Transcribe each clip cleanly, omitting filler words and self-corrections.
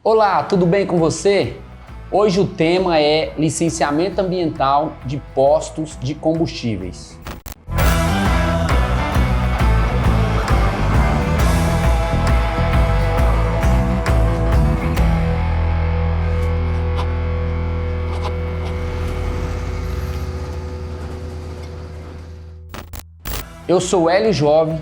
Olá, tudo bem com você? Hoje o tema é licenciamento ambiental de postos de combustíveis. Eu sou Hélio Jovem,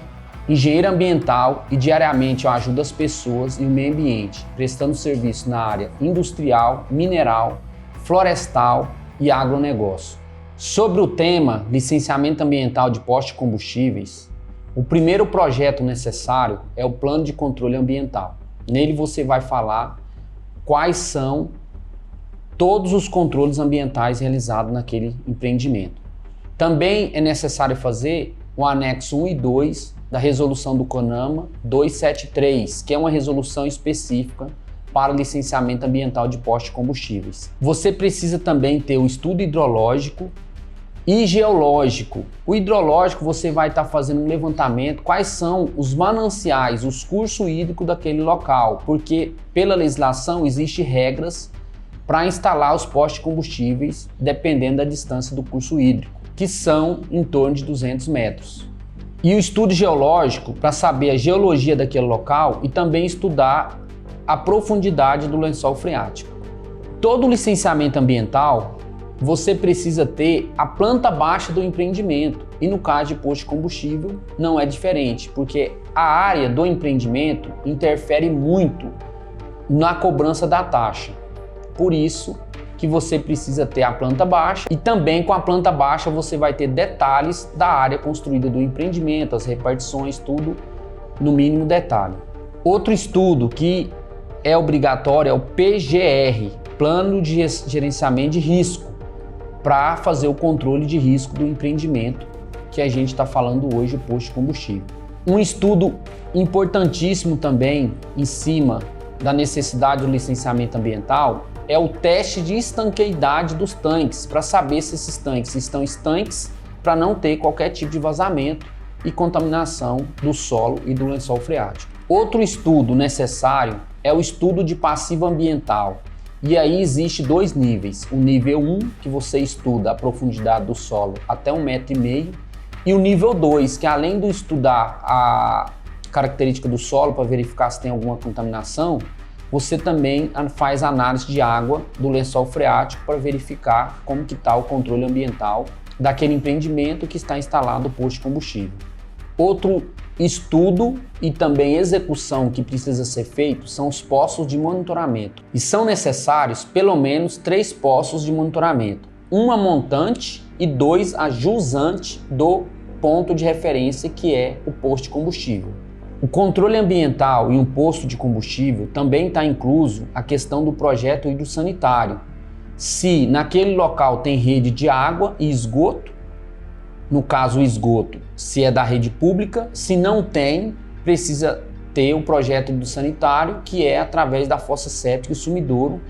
engenheiro ambiental e diariamente eu ajudo as pessoas e o meio ambiente, prestando serviço na área industrial, mineral, florestal e agronegócio. Sobre o tema licenciamento ambiental de postos de combustíveis, o primeiro projeto necessário é o plano de controle ambiental. Nele você vai falar quais são todos os controles ambientais realizados naquele empreendimento. Também é necessário fazer o anexo 1 e 2 da resolução do CONAMA 273, que é uma resolução específica para licenciamento ambiental de postos de combustíveis. Você precisa também ter o estudo hidrológico e geológico. O hidrológico você vai estar fazendo um levantamento quais são os mananciais, os cursos hídricos daquele local, porque pela legislação existem regras para instalar os postos de combustíveis dependendo da distância do curso hídrico, que são em torno de 200 metros. E o estudo geológico para saber a geologia daquele local e também estudar a profundidade do lençol freático. Todo licenciamento ambiental, você precisa ter a planta baixa do empreendimento. E no caso de posto de combustível, não é diferente, porque a área do empreendimento interfere muito na cobrança da taxa. Por isso que você precisa ter a planta baixa e também com a planta baixa você vai ter detalhes da área construída do empreendimento, as repartições, tudo no mínimo detalhe. Outro estudo que é obrigatório é o PGR, Plano de Gerenciamento de Risco, para fazer o controle de risco do empreendimento que a gente está falando hoje, o posto de combustível. Um estudo importantíssimo também em cima da necessidade do licenciamento ambiental é o teste de estanqueidade dos tanques, para saber se esses tanques estão estanques para não ter qualquer tipo de vazamento e contaminação do solo e do lençol freático. Outro estudo necessário é o estudo de passivo ambiental. E aí existe dois níveis. O nível 1, que você estuda a profundidade do solo até 1,5 metro, e o nível 2, que além de estudar a característica do solo para verificar se tem alguma contaminação, você também faz análise de água do lençol freático para verificar como que está o controle ambiental daquele empreendimento que está instalado o posto de combustível. Outro estudo e também execução que precisa ser feito são os postos de monitoramento. E são necessários pelo menos 3 postos de monitoramento, uma montante e 2 a jusante do ponto de referência que é o posto de combustível. O controle ambiental em um posto de combustível também está incluso a questão do projeto hidrossanitário. Se naquele local tem rede de água e esgoto, no caso o esgoto, se é da rede pública, se não tem, precisa ter o projeto hidrossanitário, que é através da fossa séptica e sumidouro,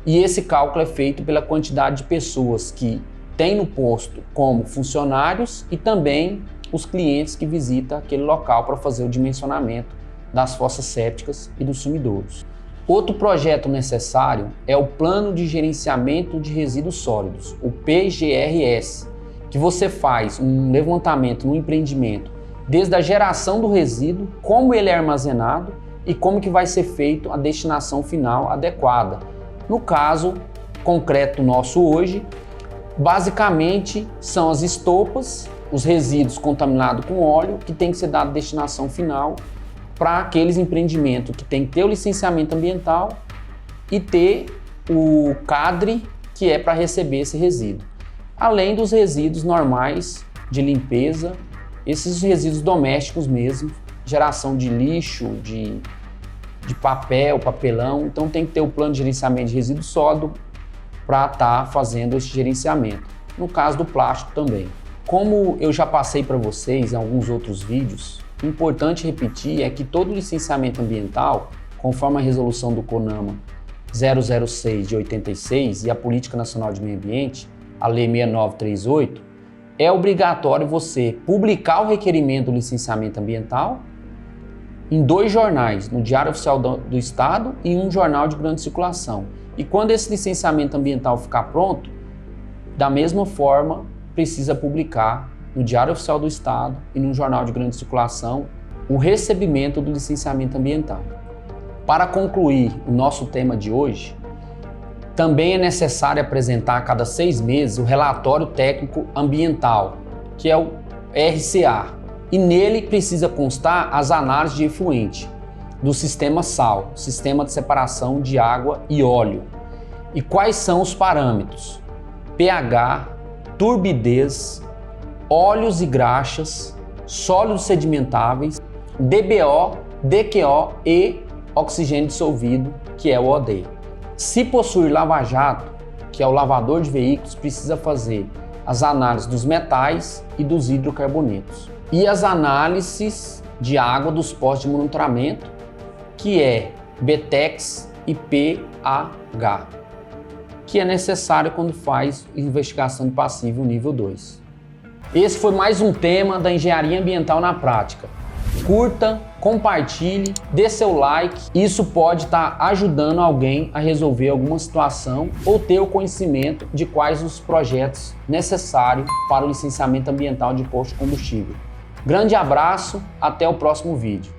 e esse cálculo é feito pela quantidade de pessoas que tem no posto como funcionários e também os clientes que visitam aquele local para fazer o dimensionamento das fossas sépticas e dos sumidouros. Outro projeto necessário é o Plano de Gerenciamento de Resíduos Sólidos, o PGRS, que você faz um levantamento no empreendimento desde a geração do resíduo, como ele é armazenado e como que vai ser feito a destinação final adequada. No caso concreto nosso hoje, basicamente são as estopas, os resíduos contaminados com óleo, que tem que ser dado destinação final para aqueles empreendimentos que tem que ter o licenciamento ambiental e ter o CADRE, que é para receber esse resíduo. Além dos resíduos normais de limpeza, esses resíduos domésticos mesmo, geração de lixo, de papel, papelão, então tem que ter o plano de gerenciamento de resíduo sólido para estar fazendo esse gerenciamento. No caso do plástico também. Como eu já passei para vocês em alguns outros vídeos, importante repetir é que todo licenciamento ambiental, conforme a resolução do CONAMA 006 de 86 e a Política Nacional de Meio Ambiente, a Lei 6938, é obrigatório você publicar o requerimento do licenciamento ambiental em 2 jornais, no Diário Oficial do Estado e um jornal de grande circulação. E quando esse licenciamento ambiental ficar pronto, da mesma forma, precisa publicar no Diário Oficial do Estado e no jornal de grande circulação o recebimento do licenciamento ambiental. Para concluir o nosso tema de hoje, também é necessário apresentar a cada 6 meses o relatório técnico ambiental, que é o RCA, e nele precisa constar as análises de efluente do sistema SAL, Sistema de Separação de Água e Óleo. E quais são os parâmetros? pH, turbidez, óleos e graxas, sólidos sedimentáveis, DBO, DQO e oxigênio dissolvido, que é o OD. Se possuir lava-jato, que é o lavador de veículos, precisa fazer as análises dos metais e dos hidrocarbonetos. E as análises de água dos postos de monitoramento, que é BTEX e pH, que é necessário quando faz investigação de passivo nível 2. Esse foi mais um tema da Engenharia Ambiental na Prática. Curta, compartilhe, dê seu like, isso pode estar ajudando alguém a resolver alguma situação ou ter o conhecimento de quais os projetos necessários para o licenciamento ambiental de posto de combustível. Grande abraço, até o próximo vídeo.